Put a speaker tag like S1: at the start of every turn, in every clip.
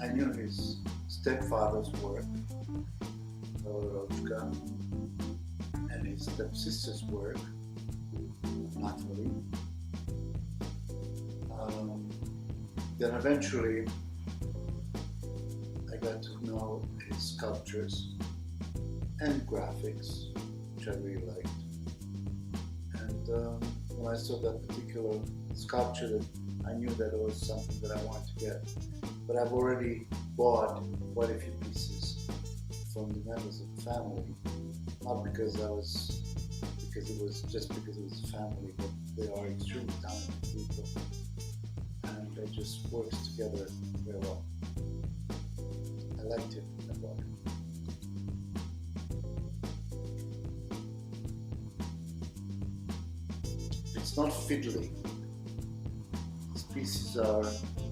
S1: I knew his stepfather's work, Rochka, and his stepsister's work, Natalie. Then eventually I got to know his sculptures and graphics, which I really liked. And when I saw that particular sculpture, that I knew that it was something that I wanted to get. But I've already bought quite a few pieces from the members of the family, not because it was a family, but they are extremely talented people, and it just works together very well. I liked it. I bought it. It's not fiddly. These pieces are,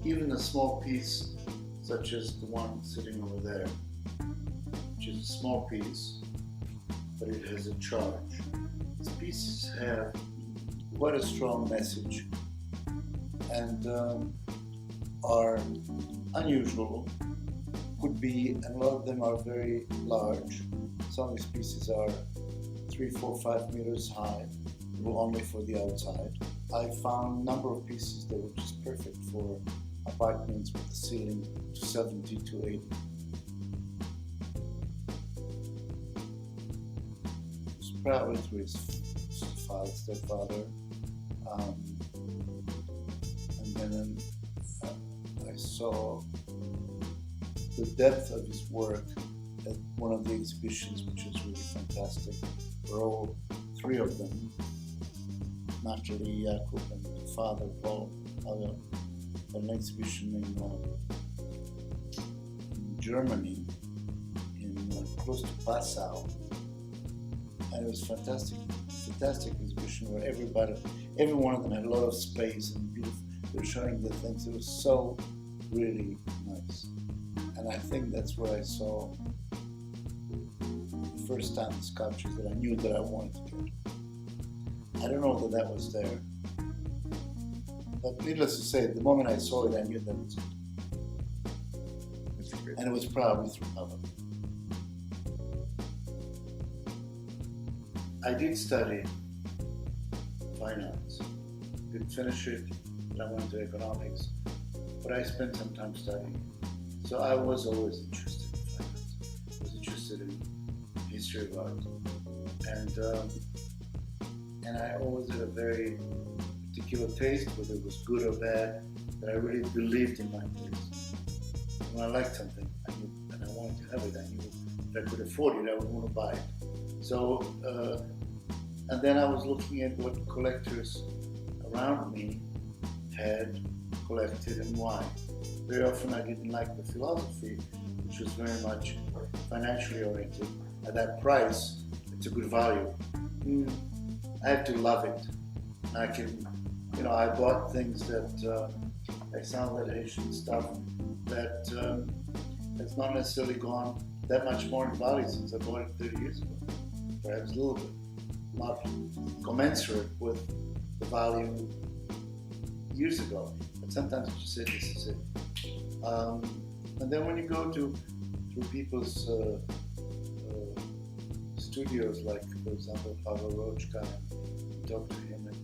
S1: even a small piece such as the one sitting over there, which is a small piece, but it has a charge. These pieces have quite a strong message and are unusual, could be, and a lot of them are very large. Some of these pieces are 3, 4, 5 meters high, only for the outside. I found a number of pieces that were just perfect for apartments with the ceiling to 70 to 80. It was probably through his stepfather. And then I saw the depth of his work at one of the exhibitions, which was really fantastic. For all three of them, Natalie, Jakub, and the father, Paul, an exhibition in Germany, close to Passau, and it was fantastic exhibition where every one of them had a lot of space and beautiful. They were showing the things. It was so really nice, and I think that's where I saw the first time the sculptures that I knew that I wanted to get. I don't know that was there, but needless to say, the moment I saw it, I knew that was it. And it was probably through cover. I did study fine arts. Didn't finish it, but I went to economics. But I spent some time studying. So I was always interested in fine arts. I was interested in history of art. And I always had a very particular taste, whether it was good or bad, that I really believed in my taste. When I liked something, I knew, and I wanted to have it, I knew if I could afford it, I would want to buy it. So, and then I was looking at what collectors around me had collected and why. Very often I didn't like the philosophy, which was very much financially oriented. At that price, it's a good value. I have to love it. I can, I bought things that, like some of that Haitian stuff that has not necessarily gone that much more in value since I bought it 30 years ago. Perhaps a little bit, not commensurate with the value years ago. But sometimes you just say, this is it. And then when you go through people's studios, like for example Pavel Rochka, and talk to him, and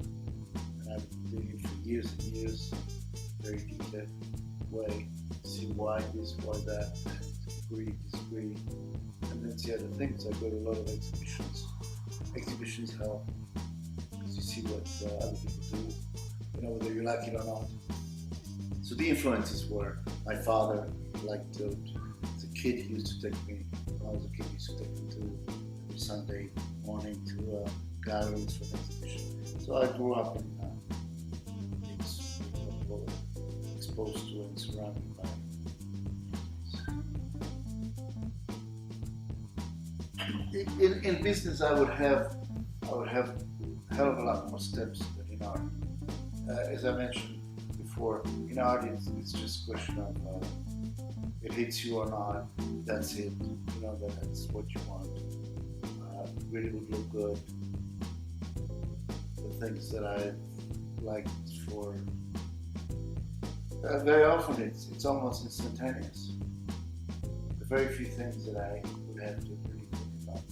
S1: I've been doing it for years and years, very detailed way, see why this, why that, and agree, disagree, and then see other things. I go to a lot of exhibitions. Exhibitions help because you see what other people do, whether you like it or not. So the influences were my father liked to, as a kid, he used to take me, when I was a kid, he used to take me to every Sunday morning to galleries for an exhibition. So I grew up in exposed to and surrounded by. In business, I would have a hell of a lot more steps than in art. As I mentioned before, in art it's just a question of it hits you or not. That's it. That's what you want. Really would look good. The things that I liked for Very often it's almost instantaneous. The very few things that I would have to really think about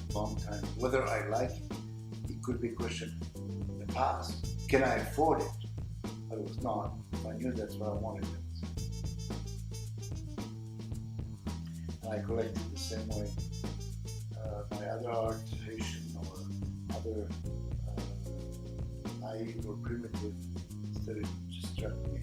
S1: a long time. Whether I like it could be a question in the past. Can I afford it? But it was not. If I knew that's what I wanted, it was. And I collected the same way. My other art, Haitian or other naive or primitive, instead it just struck me.